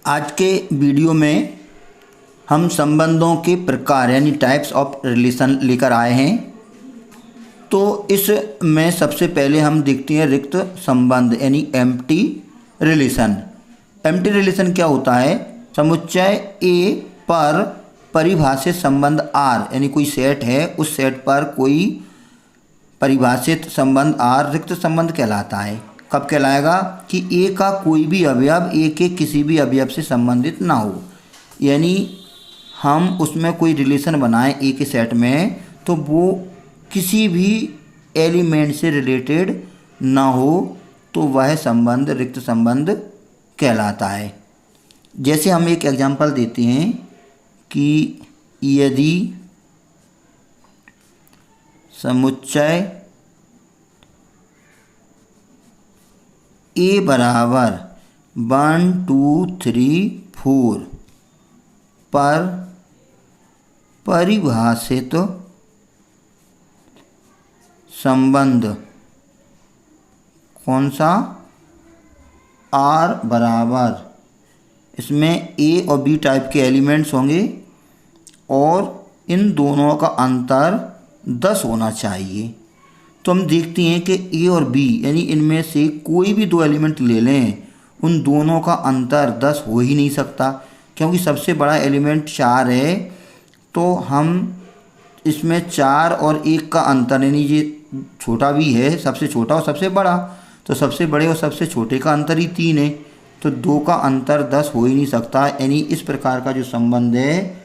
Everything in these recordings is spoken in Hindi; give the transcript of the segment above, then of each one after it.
आज के वीडियो में हम संबंधों के प्रकार यानी टाइप्स ऑफ रिलेशन लेकर आए हैं। तो इसमें सबसे पहले हम देखते हैं रिक्त संबंध यानी एम्प्टी रिलेशन। एम्प्टी रिलेशन क्या होता है? समुच्चय ए पर परिभाषित संबंध आर यानी कोई सेट है, उस सेट पर कोई परिभाषित संबंध आर रिक्त संबंध कहलाता है। कब कहलाएगा? कि ए का कोई भी अवयव ए के किसी भी अवयव से संबंधित ना हो, यानी हम उसमें कोई रिलेशन बनाएं ए के सेट में तो वो किसी भी एलिमेंट से रिलेटेड ना हो, तो वह संबंध रिक्त संबंध कहलाता है। जैसे हम एक एग्जांपल देते हैं कि यदि समुच्चय ए बराबर 1 2 3 4 पर परिभाषित संबंध कौन सा? आर बराबर, इसमें ए और बी टाइप के एलिमेंट्स होंगे और इन दोनों का अंतर 10 होना चाहिए। तो हम देखते हैं कि ए और बी यानी इनमें से कोई भी दो एलिमेंट ले लें, उन दोनों का अंतर 10 हो ही नहीं सकता, क्योंकि सबसे बड़ा एलिमेंट 4 है। तो हम इसमें 4 और 1 का अंतर यानी ये छोटा भी है, सबसे छोटा और सबसे बड़ा, तो सबसे बड़े और सबसे छोटे का अंतर ही 3 है, तो 2 का अंतर 10 हो ही नहीं सकता। यानी इस प्रकार का जो संबंध है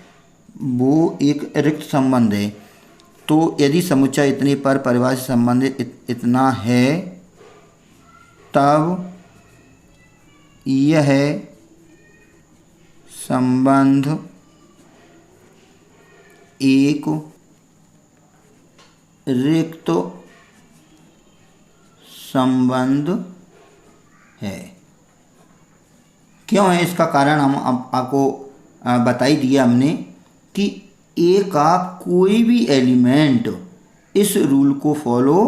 वो एक रिक्त संबंध है। तो यदि समुच्चय इतने पर परिभाषित संबंध इतना है, तब यह संबंध एक रिक्त संबंध है। क्यों है? इसका कारण हम आपको बता ही दिया हमने कि ए का कोई भी एलिमेंट इस रूल को फॉलो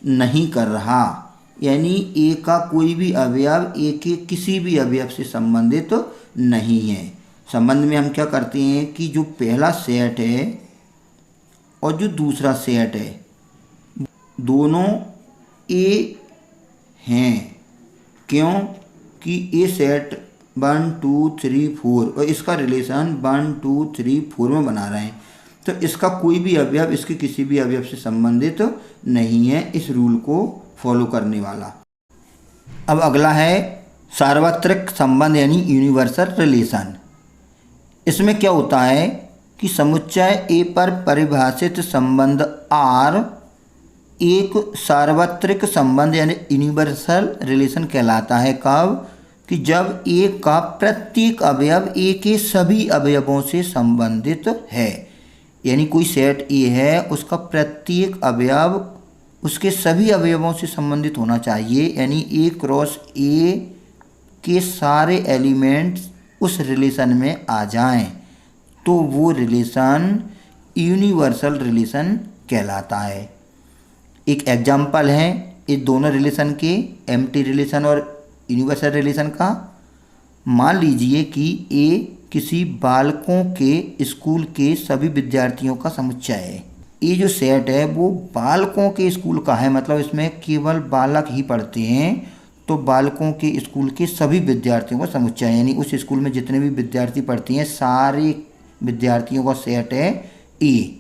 नहीं कर रहा, यानी ए का कोई भी अवयव ए के किसी भी अवयव से संबंधित नहीं है। संबंध में हम क्या करते हैं कि जो पहला सेट है और जो दूसरा सेट है दोनों ए हैं। क्यों? कि ए सेट 1 2 3 4 और इसका रिलेशन 1 2 3 4 में बना रहे हैं, तो इसका कोई भी अवयव इसके किसी भी अवयव से संबंधित नहीं है इस रूल को फॉलो करने वाला। अब अगला है सार्वत्रिक संबंध यानी यूनिवर्सल रिलेशन। इसमें क्या होता है कि समुच्चय ए पर परिभाषित संबंध आर एक सार्वत्रिक संबंध यानी यूनिवर्सल रिलेशन कहलाता है। कब? कि जब ए का प्रत्येक अवयव ए के सभी अवयवों से संबंधित है, यानी कोई सेट ए है, उसका प्रत्येक अवयव उसके सभी अवयवों से संबंधित होना चाहिए, यानी ए क्रॉस ए के सारे एलिमेंट्स उस रिलेशन में आ जाएं, तो वो रिलेशन यूनिवर्सल रिलेशन कहलाता है। एक एग्जाम्पल है इस दोनों रिलेशन के, एम्प्टी रिलेशन और यूनिवर्सल रिलेशन का। मान लीजिए कि ए किसी बालकों के स्कूल के सभी विद्यार्थियों का समुच्चय है। ये जो सेट है वो बालकों के स्कूल का है, मतलब इसमें केवल बालक ही पढ़ते हैं, तो बालकों के स्कूल के सभी विद्यार्थियों का समुच्चय है, यानी उस स्कूल में जितने भी विद्यार्थी पढ़ते हैं सारे विद्यार्थियों का सेट है ए।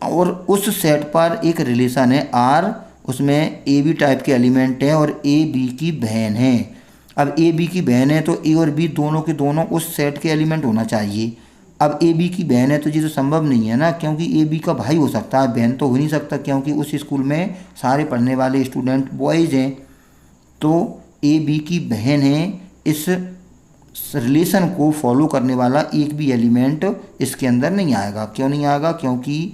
और उस सेट पर एक रिलेशन है आर, उसमें ए बी टाइप के एलिमेंट हैं और ए बी की बहन है। अब ए बी की बहन है तो ए और बी दोनों के दोनों उस सेट के एलिमेंट होना चाहिए। अब ए बी की बहन है तो ये तो संभव नहीं है ना, क्योंकि ए बी का भाई हो सकता है, बहन तो हो नहीं सकता, क्योंकि उस स्कूल में सारे पढ़ने वाले स्टूडेंट बॉयज़ हैं। तो ए बी की बहन है, इस रिलेशन को फॉलो करने वाला एक भी एलिमेंट इसके अंदर नहीं आएगा। क्यों नहीं आएगा? क्योंकि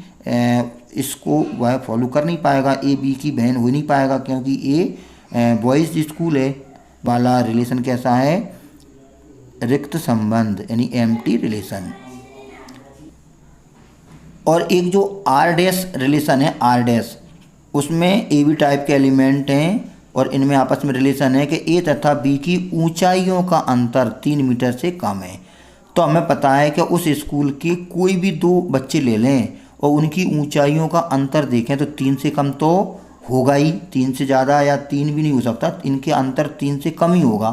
इसको वह फॉलो कर नहीं पाएगा, ए बी की बहन हो नहीं पाएगा, क्योंकि ए बॉयज़ स्कूल है वाला रिलेशन कैसा है? रिक्त संबंध यानी एम्प्टी रिलेशन। और एक जो आर डैश रिलेशन है, आर डैश, उसमें ए बी टाइप के एलिमेंट हैं और इनमें आपस में रिलेशन है कि ए तथा बी की ऊंचाइयों का अंतर 3 मीटर से कम है। तो हमें पता है कि उस स्कूल के कोई भी 2 बच्चे ले लें और उनकी ऊंचाइयों का अंतर देखें तो 3 से कम तो होगा ही, 3 से ज़्यादा या 3 भी नहीं हो सकता, इनके अंतर 3 से कम ही होगा,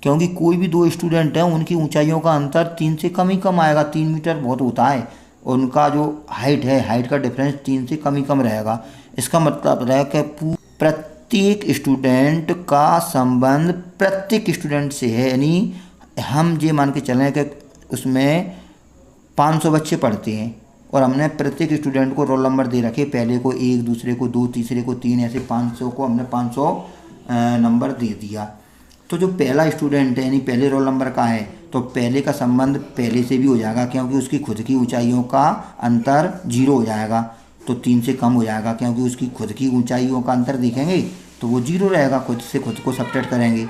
क्योंकि कोई भी 2 स्टूडेंट हैं उनकी ऊंचाइयों का अंतर 3 से कम ही कम आएगा। 3 मीटर बहुत होता है और उनका जो हाइट है, हाइट का डिफरेंस 3 से कम ही कम रहेगा। इसका मतलब है कि प्रत्येक स्टूडेंट का संबंध प्रत्येक स्टूडेंट से है। यानी हम ये मान के चलें कि उसमें 500 बच्चे पढ़ते हैं और हमने प्रत्येक स्टूडेंट को रोल नंबर दे रखे, पहले को 1, दूसरे को 2, तीसरे को 3, ऐसे 500 को हमने 500 नंबर दे दिया। तो जो पहला स्टूडेंट है यानी पहले रोल नंबर का है तो पहले का संबंध पहले से भी हो जाएगा, क्योंकि उसकी खुद की ऊंचाइयों का अंतर 0 हो जाएगा, तो 3 से कम हो जाएगा, क्योंकि उसकी खुद की ऊंचाइयों का अंतर देखेंगे तो वो 0 रहेगा, खुद से खुद को सब्ट्रैक्ट करेंगे।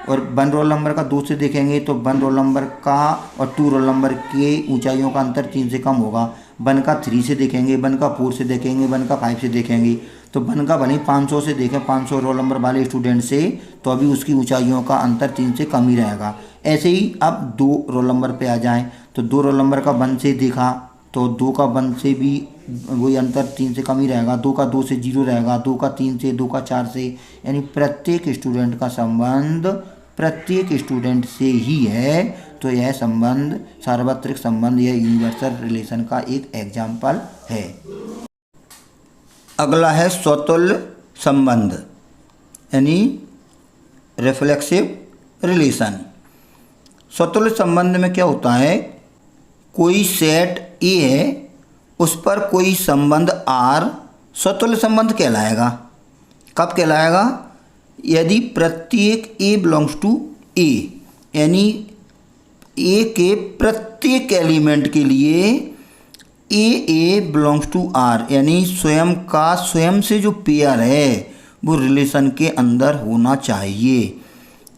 और 1 रोल नंबर का 2 से देखेंगे तो 1 रोल नंबर का और 2 रोल नंबर के ऊंचाइयों का अंतर 3 से कम होगा। 1 का 3 से देखेंगे, 1 का 4 से देखेंगे, 1 का 5 से देखेंगे, तो 1 का भले ही 500 से देखें, 500 रोल नंबर वाले स्टूडेंट से, तो अभी उसकी ऊंचाइयों का अंतर 3 से कम ही रहेगा। ऐसे ही अब 2 रोल नंबर पे आ जाएं तो 2 रोल नंबर का 1 से देखा तो 2 का 1 से भी वही अंतर 3 से कम ही रहेगा। 2 का 2 से 0 रहेगा, 2 का 3 से, 2 का 4 से, यानी प्रत्येक स्टूडेंट का संबंध प्रत्येक स्टूडेंट से ही है। तो यह संबंध सार्वत्रिक संबंध या यूनिवर्सल रिलेशन का एक एग्जाम्पल है। अगला है स्वतुल्य संबंध यानी रिफ्लेक्सिव रिलेशन। स्वतुल्य संबंध में क्या होता है, कोई सेट ए है उस पर कोई संबंध आर स्वतुल्य संबंध कहलाएगा। कब कहलाएगा, यदि प्रत्येक ए बिलोंग्स टू ए, यानी ए के प्रत्येक एलिमेंट के लिए ए बिलोंग्स टू आर, यानी स्वयं का स्वयं से जो पेयर है वो रिलेशन के अंदर होना चाहिए।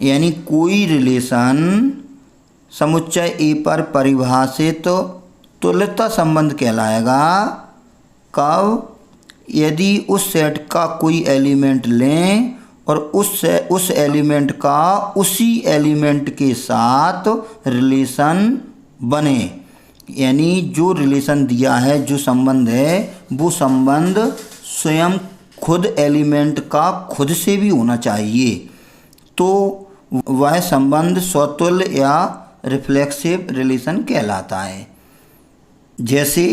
यानी कोई रिलेशन समुच्चय ए पर परिभाषित तुल्यता संबंध कहलाएगा। कब, यदि उस सेट का कोई एलिमेंट लें और उस एलिमेंट का उसी एलिमेंट के साथ रिलेशन बने, यानी जो रिलेशन दिया है, जो संबंध है, वो संबंध स्वयं खुद एलिमेंट का खुद से भी होना चाहिए, तो वह संबंध स्वतुल्य या रिफ्लेक्सिव रिलेशन कहलाता है। जैसे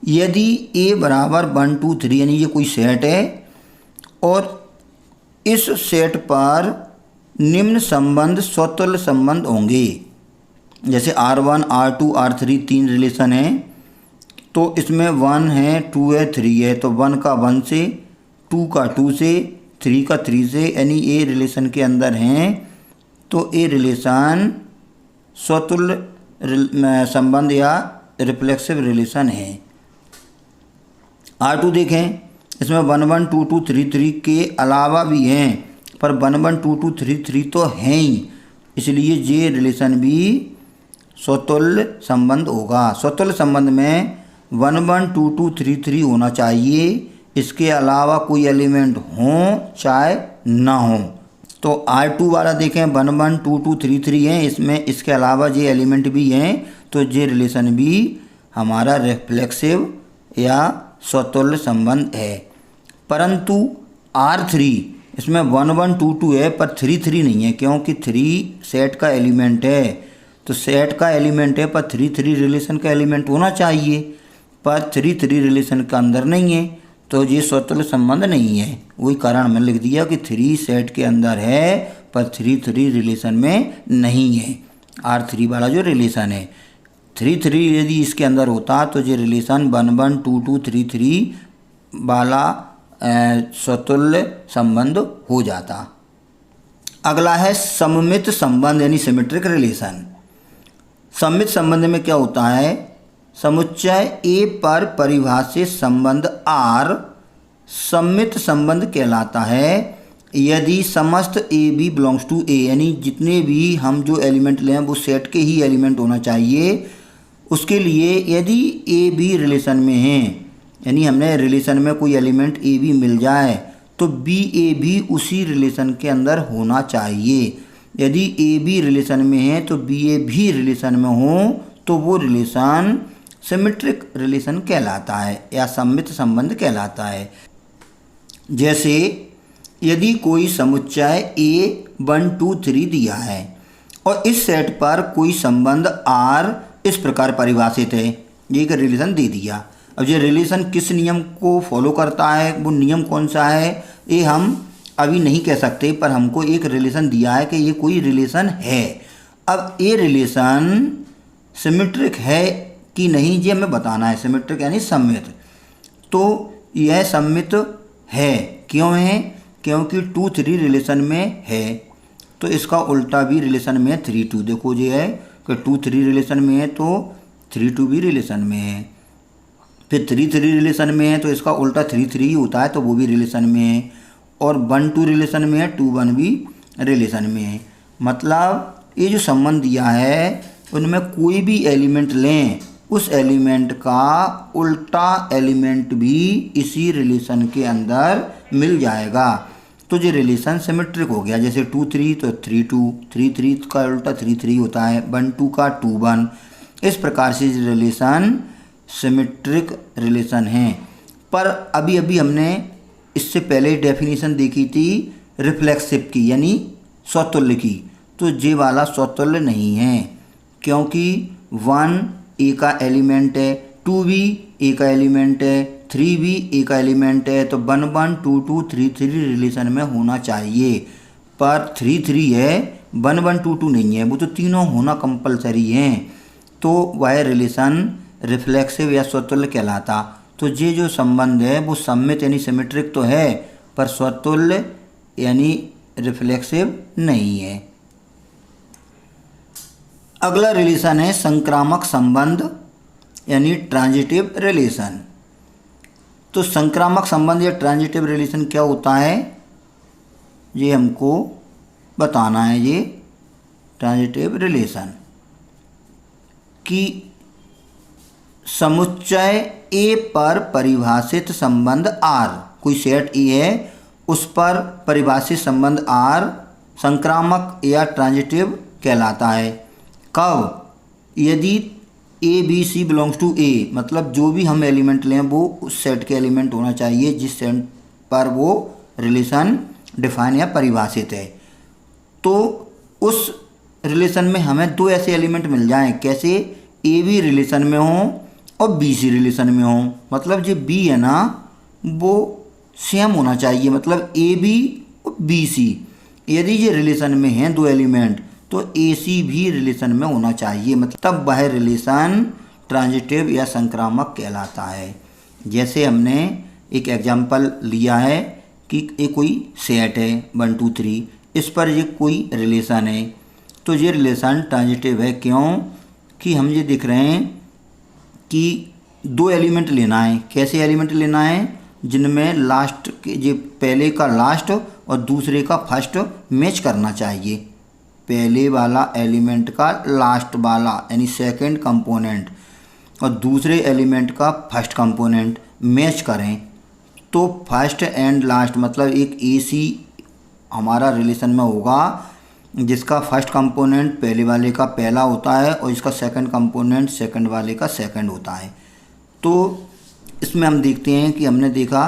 यदि ए बराबर 1 2 3 यानी ये कोई सेट है और इस सेट पर निम्न संबंध स्वतुल्य संबंध होंगे, जैसे R1 R2 R3 3 रिलेशन है, तो इसमें 1 है, 2 है, 3 है, तो 1 का 1 से, 2 का 2 से, 3 का 3 से, यानी ए रिलेशन के अंदर हैं, तो ए रिलेशन स्वतुल्य संबंध या रिफ्लेक्सिव रिलेशन है। R2 देखें, इसमें 1 1 2 2 3 3 के अलावा भी हैं, पर 1 1 2 2 3 3 तो हैं ही, इसलिए ये रिलेशन भी स्वतुल्य संबंध होगा। स्वतुल्य संबंध में 1 1 2 2 3 3 होना चाहिए, इसके अलावा कोई एलिमेंट हो चाहे ना हो। तो R2 वाला देखें 1 1 2 2 3 3 हैं, इसमें इसके अलावा ये एलिमेंट भी हैं, तो ये रिलेशन भी हमारा रिफ्लेक्सिव या स्वतुल्य संबंध है। परंतु R3 इसमें 1 1 2 2 है पर 3 3 नहीं है, क्योंकि 3 सेट का एलिमेंट है, तो सेट का एलिमेंट है पर 3 3 रिलेशन का एलिमेंट होना चाहिए, पर 3 3 रिलेशन का अंदर नहीं है, तो ये स्वतुल्य संबंध नहीं है। वही कारण मैंने लिख दिया कि 3 सेट के अंदर है पर 3 3 रिलेशन में नहीं है। R3 वाला जो रिलेशन है 3 3 यदि इसके अंदर होता तो ये रिलेशन 1 1 2 2 3 3 वाला स्वतुल्य संबंध हो जाता। अगला है सममित संबंध यानी सिमेट्रिक रिलेशन। सममित संबंध में क्या होता है, समुच्चय ए पर परिभाषित संबंध R सममित संबंध कहलाता है यदि समस्त ए बी बिलोंग्स टू ए, यानी जितने भी हम जो एलिमेंट लें वो सेट के ही एलिमेंट होना चाहिए। उसके लिए यदि ए बी रिलेशन में हैं, यानी हमने रिलेशन में कोई एलिमेंट ए बी मिल जाए तो बी ए भी उसी रिलेशन के अंदर होना चाहिए। यदि ए बी रिलेशन में है तो बी ए भी रिलेशन में हो तो वो रिलेशन सिमेट्रिक रिलेशन कहलाता है या सममित संबंध कहलाता है। जैसे यदि कोई समुच्चय ए 1 2 3 दिया है और इस सेट पर कोई संबंध आर इस प्रकार परिभाषित है, ये एक रिलेशन दे दिया। अब ये रिलेशन किस नियम को फॉलो करता है, वो नियम कौन सा है, ये हम अभी नहीं कह सकते, पर हमको एक रिलेशन दिया है कि ये कोई रिलेशन है। अब ये रिलेशन सिमेट्रिक है कि नहीं ये हमें बताना है। सिमेट्रिक यानी सममित। तो यह सममित है, क्यों है, क्योंकि 2 3 रिलेशन में है, तो इसका उल्टा भी रिलेशन में है 3 2। देखो ये है कि 2 3 रिलेशन में है तो 3 2 भी रिलेशन में है, फिर 3 3 रिलेशन में है तो इसका उल्टा 3 3 ही होता है, तो वो भी रिलेशन में है, और 1 2 रिलेशन में है 2 1 भी रिलेशन में है। मतलब ये जो संबंध दिया है उनमें कोई भी एलिमेंट लें, उस एलिमेंट का उल्टा एलिमेंट भी इसी रिलेशन के अंदर मिल जाएगा, तो ये रिलेशन सिमेट्रिक हो गया। जैसे 2 3 तो 3 2, 3 3 का उल्टा 3 3 होता है, 1 2 का 2 1। इस प्रकार से रिलेशन सिमेट्रिक रिलेशन है। पर अभी अभी हमने इससे पहले डेफिनेशन देखी थी रिफ्लेक्सिव की, यानी स्वतुल्य की, तो ये वाला स्वतुल्य नहीं है, क्योंकि 1 ए का एलिमेंट है, 2 भी ए का एलिमेंट है, 3 भी ए का एलिमेंट है, तो 1 1 2 2 3 3 रिलेशन में होना चाहिए। पर 3 3 है, 1 1 2 2 नहीं है, वो तो तीनों होना कंपलसरी हैं, तो वह रिलेशन रिफ्लेक्सिव या स्वतुल्य कहलाता। तो ये जो संबंध है वो सममित यानी सिमेट्रिक तो है, पर स्वतुल्य यानी रिफ्लेक्सिव नहीं है। अगला रिलेशन है संक्रामक संबंध यानी ट्रांजिटिव रिलेशन। तो संक्रामक संबंध या ट्रांजिटिव रिलेशन क्या होता है ये हमको बताना है। ये ट्रांजिटिव रिलेशन कि समुच्चय ए पर परिभाषित संबंध आर, कोई सेट ए है उस पर परिभाषित संबंध आर संक्रामक या ट्रांजिटिव कहलाता है। कब, यदि A B C belongs to A, मतलब जो भी हम एलिमेंट लें वो उस सेट के एलिमेंट होना चाहिए जिस सेट पर वो रिलेशन डिफाइन या परिभाषित है। तो उस रिलेशन में हमें दो ऐसे एलिमेंट मिल जाएं, कैसे, ए बी रिलेशन में हो और बी सी रिलेशन में हो। मतलब जो बी है ना वो सेम होना चाहिए, मतलब ए बी और बी सी यदि ये रिलेशन में हैं दो एलिमेंट तो ए सी भी रिलेशन में होना चाहिए, मतलब तब वह रिलेशन ट्रांजिटिव या संक्रामक कहलाता है। जैसे हमने एक एग्जांपल लिया है कि ये कोई सेट है 1 2 3, इस पर ये कोई रिलेशन है, तो ये रिलेशन ट्रांजिटिव है। क्यों कि हम ये देख रहे हैं कि दो एलिमेंट लेना है। कैसे एलिमेंट लेना है, जिनमें लास्ट के जो पहले का लास्ट और दूसरे का फर्स्ट मैच करना चाहिए। पहले वाला एलिमेंट का लास्ट वाला यानी सेकंड कंपोनेंट और दूसरे एलिमेंट का फर्स्ट कंपोनेंट मैच करें, तो फर्स्ट एंड लास्ट मतलब एक एसी हमारा रिलेशन में होगा जिसका फर्स्ट कंपोनेंट पहले वाले का पहला होता है और इसका सेकंड कंपोनेंट सेकंड वाले का सेकंड होता है। तो इसमें हम देखते हैं कि हमने देखा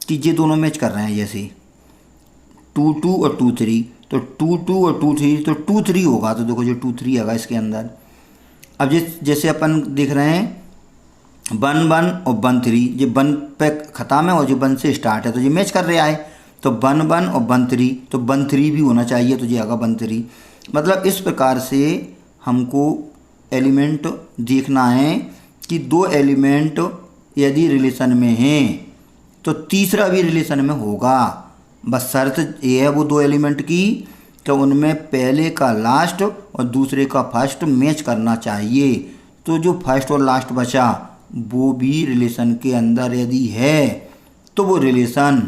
कि ये दोनों मैच कर रहे हैं, जैसे 2 2 और 2 3, तो 2 2 और 2 3 तो 2 3 होगा, तो देखो जो 2 3 आएगा इसके अंदर। अब जैसे अपन देख रहे हैं 1 1 और 1 3, ये 1 पे ख़त्म है और जो 1 से स्टार्ट है, तो ये मैच कर रहा है। तो 1 1 और 1 3, तो 1 3 भी होना चाहिए, तो ये आएगा 1 3। मतलब इस प्रकार से हमको एलिमेंट देखना है कि दो एलिमेंट यदि रिलेशन में हैं तो तीसरा भी रिलेशन में होगा। बस शर्त ये है वो दो एलिमेंट की तो उनमें पहले का लास्ट और दूसरे का फर्स्ट मैच करना चाहिए। तो जो फर्स्ट और लास्ट बचा वो भी रिलेशन के अंदर यदि है तो वो रिलेशन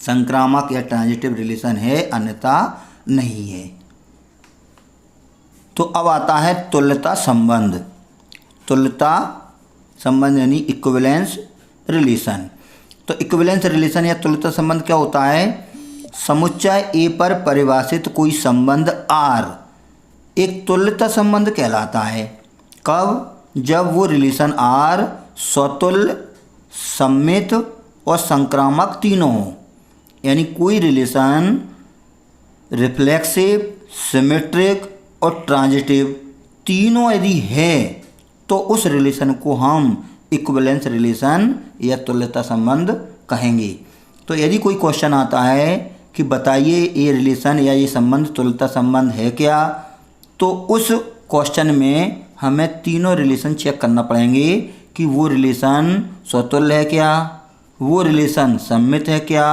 संक्रामक या ट्रांजिटिव रिलेशन है, अन्यथा नहीं है। तो अब आता है तुल्यता संबंध। तुल्यता संबंध यानी इक्विवेलेंस रिलेशन। तो इक्विवेलेंस रिलेशन या तुल्यता संबंध क्या होता है? समुच्चय ए पर परिभाषित कोई संबंध R एक तुल्यता संबंध कहलाता है। कब? जब वो रिलेशन R स्वतुल्य, सममित और संक्रामक तीनों हो। यानी कोई रिलेशन रिफ्लेक्सिव, सिमेट्रिक और ट्रांजिटिव तीनों यदि है तो उस रिलेशन को हम इक्विवेलेंस रिलेशन या तुल्यता संबंध कहेंगे। तो यदि कोई क्वेश्चन आता है कि बताइए ये रिलेशन या ये संबंध तुल्यता संबंध है क्या, तो उस क्वेश्चन में हमें तीनों रिलेशन चेक करना पड़ेंगे कि वो रिलेशन स्वतुल्य है क्या, वो रिलेशन सममित है क्या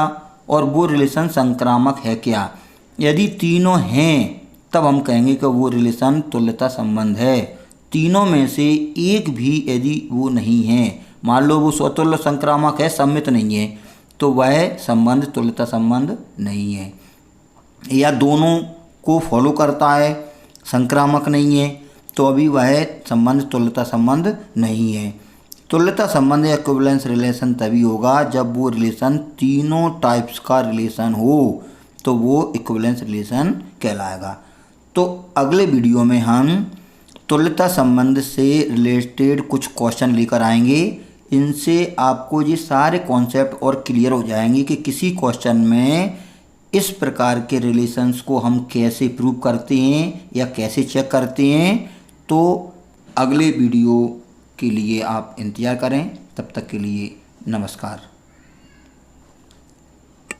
और वो रिलेशन संक्रामक है क्या। यदि तीनों हैं तब हम कहेंगे कि वो रिलेशन तुल्यता संबंध है। तीनों में से एक भी यदि वो नहीं है, मान लो वो स्वतुल्य, संक्रामक है, सममित नहीं है, तो वह संबंध तुल्यता संबंध नहीं है। या दोनों को फॉलो करता है, संक्रामक नहीं है, तो अभी वह संबंध तुल्यता संबंध नहीं है। तुल्यता संबंध या इक्विवेलेंस रिलेशन तभी होगा जब वो रिलेशन तीनों टाइप्स का रिलेशन हो, तो वो इक्विवेलेंस रिलेशन कहलाएगा। तो अगले वीडियो में हम तुल्यता संबंध से रिलेटेड कुछ क्वेश्चन लेकर आएंगे। इनसे आपको ये सारे कॉन्सेप्ट और क्लियर हो जाएंगे कि किसी क्वेश्चन में इस प्रकार के रिलेशंस को हम कैसे प्रूव करते हैं या कैसे चेक करते हैं। तो अगले वीडियो के लिए आप इंतज़ार करें। तब तक के लिए नमस्कार।